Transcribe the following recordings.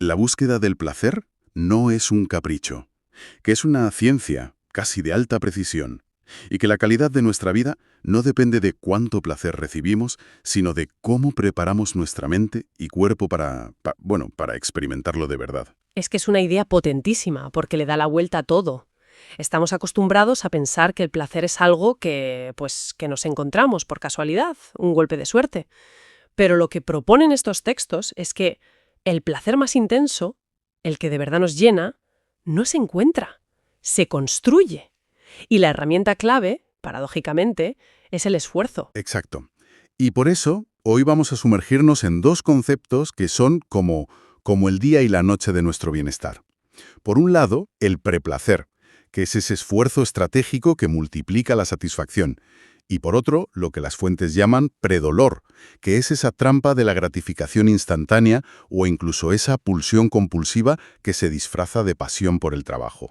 la búsqueda del placer no es un capricho, que es una ciencia casi de alta precisión, y que la calidad de nuestra vida no depende de cuánto placer recibimos, sino de cómo preparamos nuestra mente y cuerpo para experimentarlo de verdad. Es que es una idea potentísima, porque le da la vuelta a todo. Estamos acostumbrados a pensar que el placer es algo que nos encontramos por casualidad, un golpe de suerte. Pero lo que proponen estos textos es que el placer más intenso, el que de verdad nos llena, no se encuentra, se construye. Y la herramienta clave, paradójicamente, es el esfuerzo. Exacto. Y por eso, hoy vamos a sumergirnos en dos conceptos que son como el día y la noche de nuestro bienestar. Por un lado, el preplacer, que es ese esfuerzo estratégico que multiplica la satisfacción. Y por otro, lo que las fuentes llaman predolor, que es esa trampa de la gratificación instantánea o incluso esa pulsión compulsiva que se disfraza de pasión por el trabajo.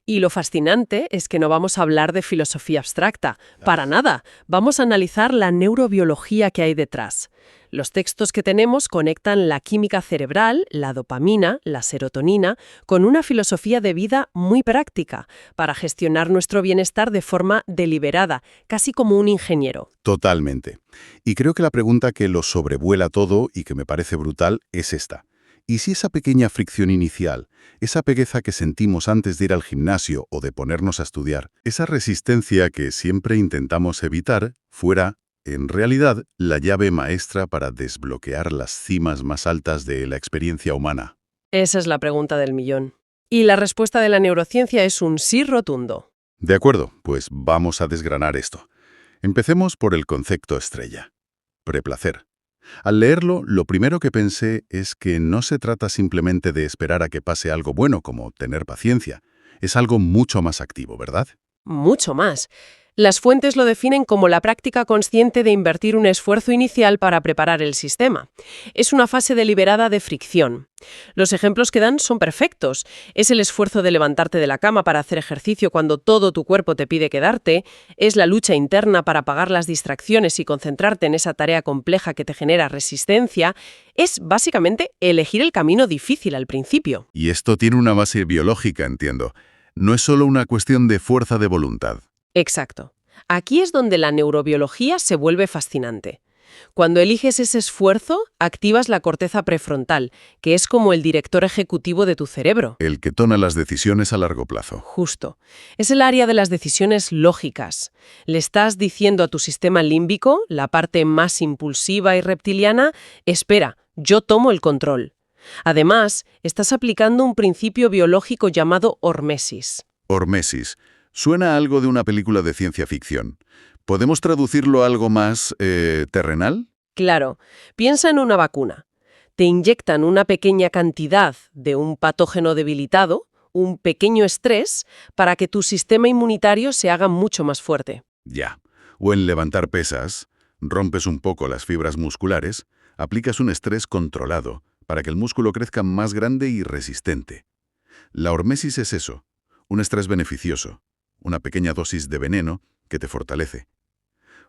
Y lo fascinante es que no vamos a hablar de filosofía abstracta, para nada. Vamos a analizar la neurobiología que hay detrás. Los textos que tenemos conectan la química cerebral, la dopamina, la serotonina, con una filosofía de vida muy práctica para gestionar nuestro bienestar de forma deliberada, casi como un ingeniero. Totalmente. Y creo que la pregunta que lo sobrevuela todo y que me parece brutal es esta. ¿Y si esa pequeña fricción inicial, esa pereza que sentimos antes de ir al gimnasio o de ponernos a estudiar, esa resistencia que siempre intentamos evitar, fuera, en realidad, la llave maestra para desbloquear las cimas más altas de la experiencia humana? Esa es la pregunta del millón. Y la respuesta de la neurociencia es un sí rotundo. De acuerdo, pues vamos a desgranar esto. Empecemos por el concepto estrella: preplacer. Al leerlo, lo primero que pensé es que no se trata simplemente de esperar a que pase algo bueno, como tener paciencia. Es algo mucho más activo, ¿verdad? Mucho más. Las fuentes lo definen como la práctica consciente de invertir un esfuerzo inicial para preparar el sistema. Es una fase deliberada de fricción. Los ejemplos que dan son perfectos. Es el esfuerzo de levantarte de la cama para hacer ejercicio cuando todo tu cuerpo te pide quedarte. Es la lucha interna para apagar las distracciones y concentrarte en esa tarea compleja que te genera resistencia. Es básicamente elegir el camino difícil al principio. Y esto tiene una base biológica, entiendo. No es solo una cuestión de fuerza de voluntad. Exacto. Aquí es donde la neurobiología se vuelve fascinante. Cuando eliges ese esfuerzo, activas la corteza prefrontal, que es como el director ejecutivo de tu cerebro. El que toma las decisiones a largo plazo. Justo. Es el área de las decisiones lógicas. Le estás diciendo a tu sistema límbico, la parte más impulsiva y reptiliana, espera, yo tomo el control. Además, estás aplicando un principio biológico llamado hormesis. Hormesis. Suena a algo de una película de ciencia ficción. ¿Podemos traducirlo a algo más terrenal? Claro, piensa en una vacuna. Te inyectan una pequeña cantidad de un patógeno debilitado, un pequeño estrés, para que tu sistema inmunitario se haga mucho más fuerte. Ya. O en levantar pesas, rompes un poco las fibras musculares, aplicas un estrés controlado para que el músculo crezca más grande y resistente. La hormesis es eso, un estrés beneficioso, una pequeña dosis de veneno que te fortalece.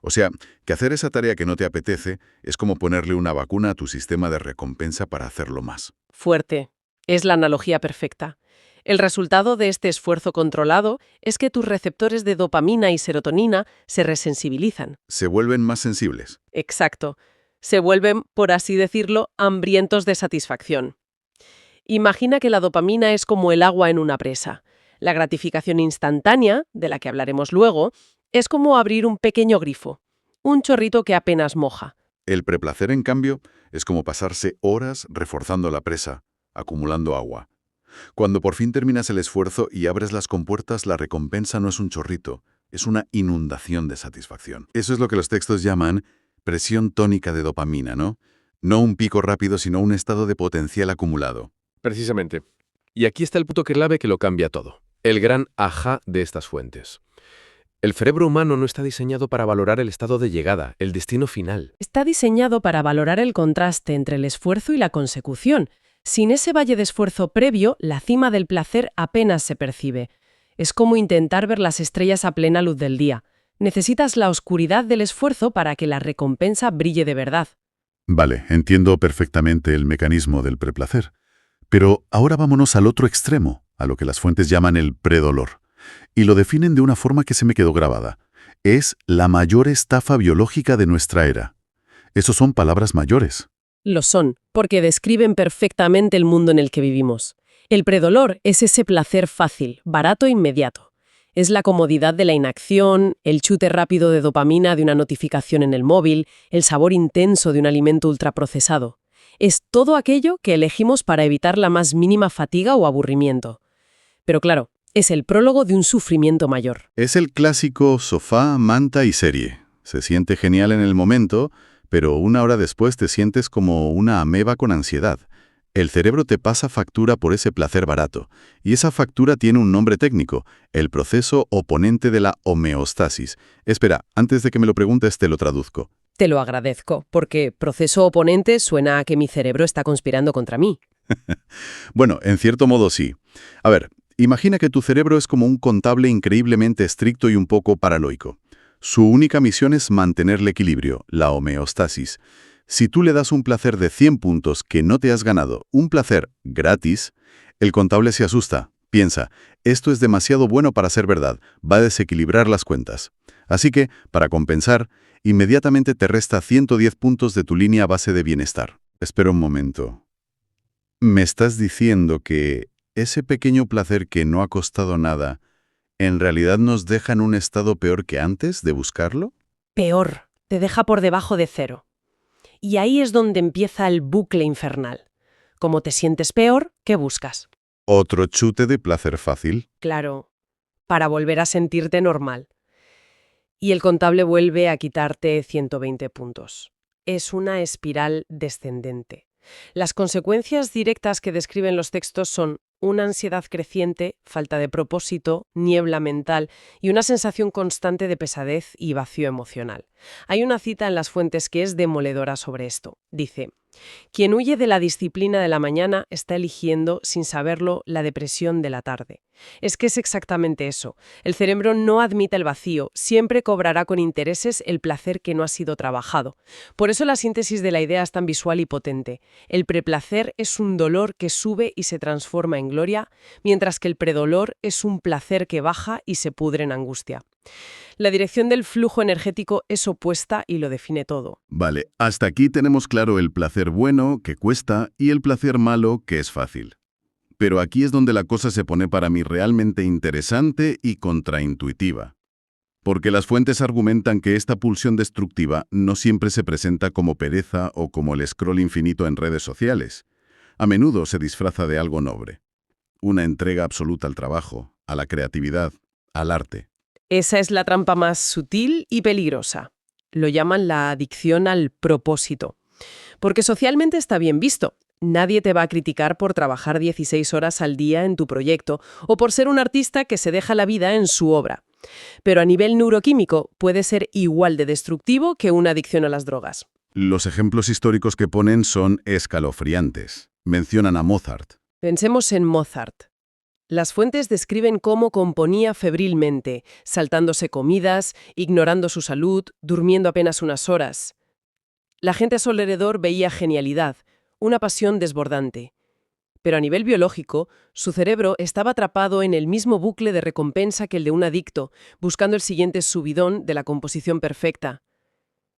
O sea, que hacer esa tarea que no te apetece es como ponerle una vacuna a tu sistema de recompensa para hacerlo más. Fuerte. Es la analogía perfecta. El resultado de este esfuerzo controlado es que tus receptores de dopamina y serotonina se resensibilizan. Se vuelven más sensibles. Exacto. Se vuelven, por así decirlo, hambrientos de satisfacción. Imagina que la dopamina es como el agua en una presa. La gratificación instantánea, de la que hablaremos luego, es como abrir un pequeño grifo, un chorrito que apenas moja. El preplacer, en cambio, es como pasarse horas reforzando la presa, acumulando agua. Cuando por fin terminas el esfuerzo y abres las compuertas, la recompensa no es un chorrito, es una inundación de satisfacción. Eso es lo que los textos llaman presión tónica de dopamina, ¿no? No un pico rápido, sino un estado de potencial acumulado. Precisamente. Y aquí está el punto clave que lo cambia todo. El gran ajá de estas fuentes. El cerebro humano no está diseñado para valorar el estado de llegada, el destino final. Está diseñado para valorar el contraste entre el esfuerzo y la consecución. Sin ese valle de esfuerzo previo, la cima del placer apenas se percibe. Es como intentar ver las estrellas a plena luz del día. Necesitas la oscuridad del esfuerzo para que la recompensa brille de verdad. Vale, entiendo perfectamente el mecanismo del preplacer. Pero ahora vámonos al otro extremo, a lo que las fuentes llaman el predolor. Y lo definen de una forma que se me quedó grabada. Es la mayor estafa biológica de nuestra era. Esos son palabras mayores. Lo son, porque describen perfectamente el mundo en el que vivimos. El predolor es ese placer fácil, barato e inmediato. Es la comodidad de la inacción, el chute rápido de dopamina de una notificación en el móvil, el sabor intenso de un alimento ultraprocesado. Es todo aquello que elegimos para evitar la más mínima fatiga o aburrimiento. Pero claro, es el prólogo de un sufrimiento mayor. Es el clásico sofá, manta y serie. Se siente genial en el momento, pero una hora después te sientes como una ameba con ansiedad. El cerebro te pasa factura por ese placer barato, y esa factura tiene un nombre técnico, el proceso oponente de la homeostasis. Espera, antes de que me lo preguntes te lo traduzco. Te lo agradezco, porque proceso oponente suena a que mi cerebro está conspirando contra mí. Bueno, en cierto modo sí. A ver, imagina que tu cerebro es como un contable increíblemente estricto y un poco paranoico. Su única misión es mantener el equilibrio, la homeostasis. Si tú le das un placer de 100 puntos que no te has ganado, un placer gratis, el contable se asusta. Piensa, esto es demasiado bueno para ser verdad, va a desequilibrar las cuentas. Así que, para compensar, inmediatamente te resta 110 puntos de tu línea base de bienestar. Espera un momento. ¿Me estás diciendo que ese pequeño placer que no ha costado nada, en realidad nos deja en un estado peor que antes de buscarlo? Peor, te deja por debajo de cero. Y ahí es donde empieza el bucle infernal. Como te sientes peor, ¿qué buscas? Otro chute de placer fácil. Claro, para volver a sentirte normal. Y el contable vuelve a quitarte 120 puntos. Es una espiral descendente. Las consecuencias directas que describen los textos son una ansiedad creciente, falta de propósito, niebla mental y una sensación constante de pesadez y vacío emocional. Hay una cita en las fuentes que es demoledora sobre esto. Dice: quien huye de la disciplina de la mañana está eligiendo, sin saberlo, la depresión de la tarde. Es que es exactamente eso. El cerebro no admite el vacío, siempre cobrará con intereses el placer que no ha sido trabajado. Por eso la síntesis de la idea es tan visual y potente. El preplacer es un dolor que sube y se transforma en gloria, mientras que el predolor es un placer que baja y se pudre en angustia. La dirección del flujo energético es opuesta y lo define todo. Vale, hasta aquí tenemos claro el placer bueno, que cuesta, y el placer malo, que es fácil. Pero aquí es donde la cosa se pone para mí realmente interesante y contraintuitiva. Porque las fuentes argumentan que esta pulsión destructiva no siempre se presenta como pereza o como el scroll infinito en redes sociales. A menudo se disfraza de algo noble. Una entrega absoluta al trabajo, a la creatividad, al arte. Esa es la trampa más sutil y peligrosa. Lo llaman la adicción al propósito. Porque socialmente está bien visto. Nadie te va a criticar por trabajar 16 horas al día en tu proyecto o por ser un artista que se deja la vida en su obra. Pero a nivel neuroquímico puede ser igual de destructivo que una adicción a las drogas. Los ejemplos históricos que ponen son escalofriantes. Mencionan a Mozart. Pensemos en Mozart. Las fuentes describen cómo componía febrilmente, saltándose comidas, ignorando su salud, durmiendo apenas unas horas. La gente a su alrededor veía genialidad, una pasión desbordante. Pero a nivel biológico, su cerebro estaba atrapado en el mismo bucle de recompensa que el de un adicto, buscando el siguiente subidón de la composición perfecta.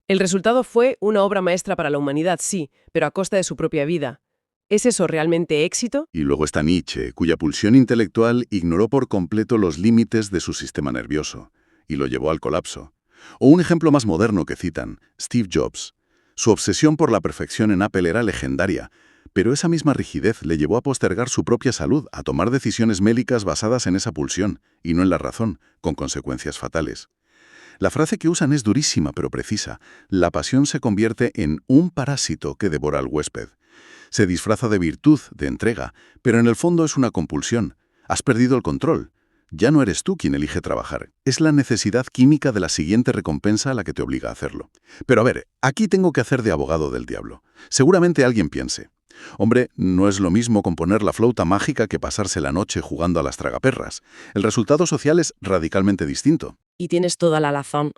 El resultado fue una obra maestra para la humanidad, sí, pero a costa de su propia vida. ¿Es eso realmente éxito? Y luego está Nietzsche, cuya pulsión intelectual ignoró por completo los límites de su sistema nervioso y lo llevó al colapso. O un ejemplo más moderno que citan, Steve Jobs. Su obsesión por la perfección en Apple era legendaria, pero esa misma rigidez le llevó a postergar su propia salud, a tomar decisiones médicas basadas en esa pulsión, y no en la razón, con consecuencias fatales. La frase que usan es durísima pero precisa. La pasión se convierte en un parásito que devora al huésped. Se disfraza de virtud, de entrega, pero en el fondo es una compulsión. Has perdido el control. Ya no eres tú quien elige trabajar. Es la necesidad química de la siguiente recompensa a la que te obliga a hacerlo. Pero a ver, aquí tengo que hacer de abogado del diablo. Seguramente alguien piense: hombre, no es lo mismo componer la flauta mágica que pasarse la noche jugando a las tragaperras. El resultado social es radicalmente distinto. Y tienes toda la razón.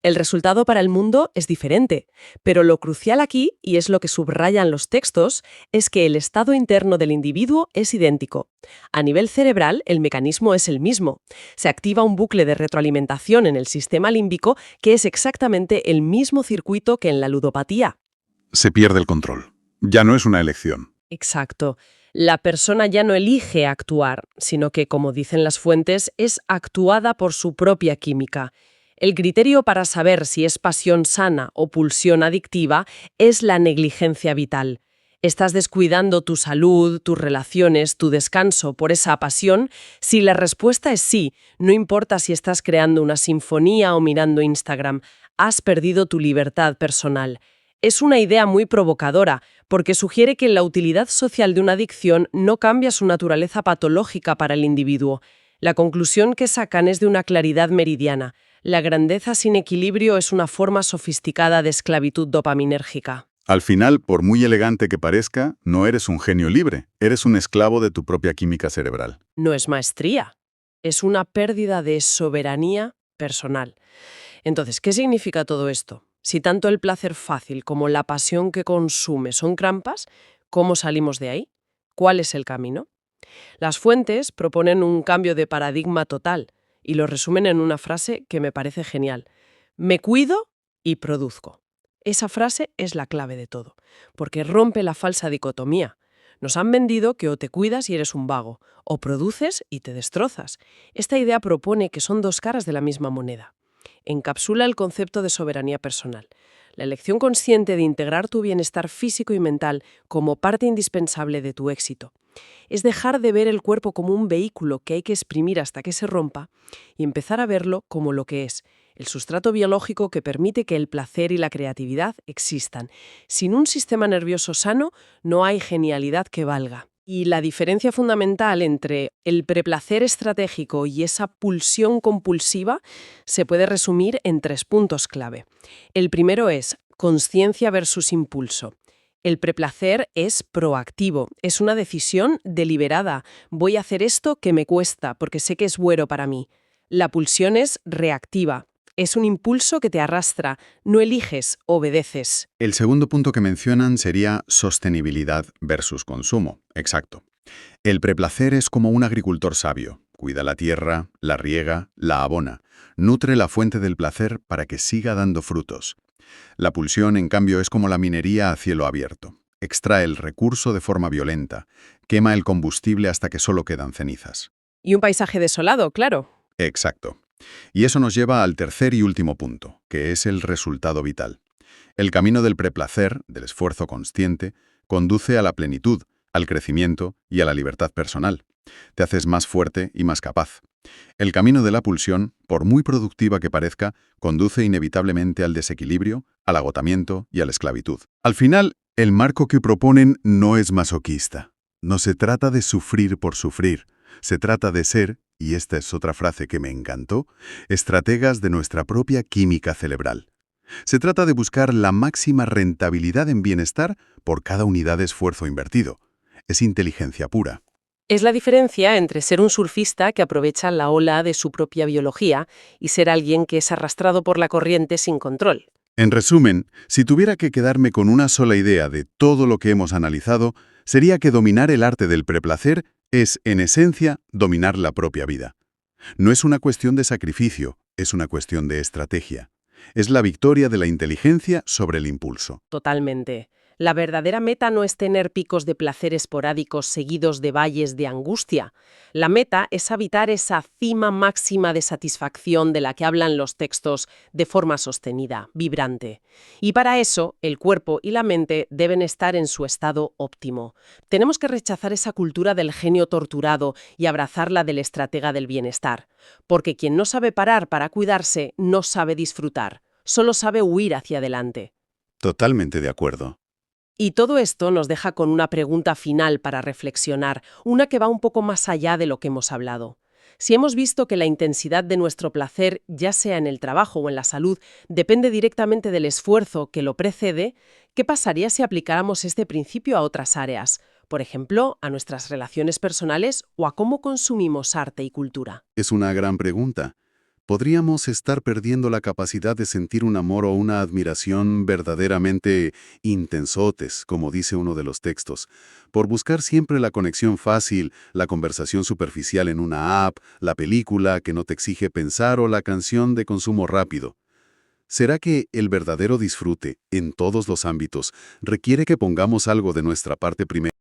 El resultado para el mundo es diferente, pero lo crucial aquí, y es lo que subrayan los textos, es que el estado interno del individuo es idéntico. A nivel cerebral, el mecanismo es el mismo. Se activa un bucle de retroalimentación en el sistema límbico que es exactamente el mismo circuito que en la ludopatía. Se pierde el control. Ya no es una elección. Exacto. La persona ya no elige actuar, sino que, como dicen las fuentes, es actuada por su propia química. El criterio para saber si es pasión sana o pulsión adictiva es la negligencia vital. ¿Estás descuidando tu salud, tus relaciones, tu descanso por esa pasión? Si la respuesta es sí, no importa si estás creando una sinfonía o mirando Instagram, has perdido tu libertad personal. Es una idea muy provocadora, porque sugiere que la utilidad social de una adicción no cambia su naturaleza patológica para el individuo. La conclusión que sacan es de una claridad meridiana. La grandeza sin equilibrio es una forma sofisticada de esclavitud dopaminérgica. Al final, por muy elegante que parezca, no eres un genio libre, eres un esclavo de tu propia química cerebral. No es maestría, es una pérdida de soberanía personal. Entonces, ¿qué significa todo esto? Si tanto el placer fácil como la pasión que consume son trampas, ¿cómo salimos de ahí? ¿Cuál es el camino? Las fuentes proponen un cambio de paradigma total y lo resumen en una frase que me parece genial. Me cuido y produzco. Esa frase es la clave de todo, porque rompe la falsa dicotomía. Nos han vendido que o te cuidas y eres un vago, o produces y te destrozas. Esta idea propone que son dos caras de la misma moneda. Encapsula el concepto de soberanía personal. La elección consciente de integrar tu bienestar físico y mental como parte indispensable de tu éxito. Es dejar de ver el cuerpo como un vehículo que hay que exprimir hasta que se rompa y empezar a verlo como lo que es, el sustrato biológico que permite que el placer y la creatividad existan. Sin un sistema nervioso sano, no hay genialidad que valga. Y la diferencia fundamental entre el preplacer estratégico y esa pulsión compulsiva se puede resumir en 3 puntos clave. El primero es consciencia versus impulso. El preplacer es proactivo, es una decisión deliberada. Voy a hacer esto que me cuesta porque sé que es bueno para mí. La pulsión es reactiva. Es un impulso que te arrastra, no eliges, obedeces. El segundo punto que mencionan sería sostenibilidad versus consumo. Exacto. El preplacer es como un agricultor sabio. Cuida la tierra, la riega, la abona. Nutre la fuente del placer para que siga dando frutos. La pulsión, en cambio, es como la minería a cielo abierto. Extrae el recurso de forma violenta. Quema el combustible hasta que solo quedan cenizas. Y un paisaje desolado, claro. Exacto. Y eso nos lleva al tercer y último punto, que es el resultado vital. El camino del preplacer, del esfuerzo consciente, conduce a la plenitud, al crecimiento y a la libertad personal. Te haces más fuerte y más capaz. El camino de la pulsión, por muy productiva que parezca, conduce inevitablemente al desequilibrio, al agotamiento y a la esclavitud. Al final, el marco que proponen no es masoquista. No se trata de sufrir por sufrir. Se trata de ser, y esta es otra frase que me encantó, estrategas de nuestra propia química cerebral. Se trata de buscar la máxima rentabilidad en bienestar por cada unidad de esfuerzo invertido. Es inteligencia pura. Es la diferencia entre ser un surfista que aprovecha la ola de su propia biología y ser alguien que es arrastrado por la corriente sin control. En resumen, si tuviera que quedarme con una sola idea de todo lo que hemos analizado, sería que dominar el arte del preplacer es, en esencia, dominar la propia vida. No es una cuestión de sacrificio, es una cuestión de estrategia. Es la victoria de la inteligencia sobre el impulso. Totalmente. La verdadera meta no es tener picos de placer esporádicos seguidos de valles de angustia. La meta es habitar esa cima máxima de satisfacción de la que hablan los textos de forma sostenida, vibrante. Y para eso, el cuerpo y la mente deben estar en su estado óptimo. Tenemos que rechazar esa cultura del genio torturado y abrazar la del estratega del bienestar. Porque quien no sabe parar para cuidarse, no sabe disfrutar, solo sabe huir hacia adelante. Totalmente de acuerdo. Y todo esto nos deja con una pregunta final para reflexionar, una que va un poco más allá de lo que hemos hablado. Si hemos visto que la intensidad de nuestro placer, ya sea en el trabajo o en la salud, depende directamente del esfuerzo que lo precede, ¿qué pasaría si aplicáramos este principio a otras áreas? Por ejemplo, a nuestras relaciones personales o a cómo consumimos arte y cultura. Es una gran pregunta. podríamos estar perdiendo la capacidad de sentir un amor o una admiración verdaderamente intensotes, como dice uno de los textos, por buscar siempre la conexión fácil, la conversación superficial en una app, la película que no te exige pensar o la canción de consumo rápido. ¿Será que el verdadero disfrute, en todos los ámbitos, requiere que pongamos algo de nuestra parte primero?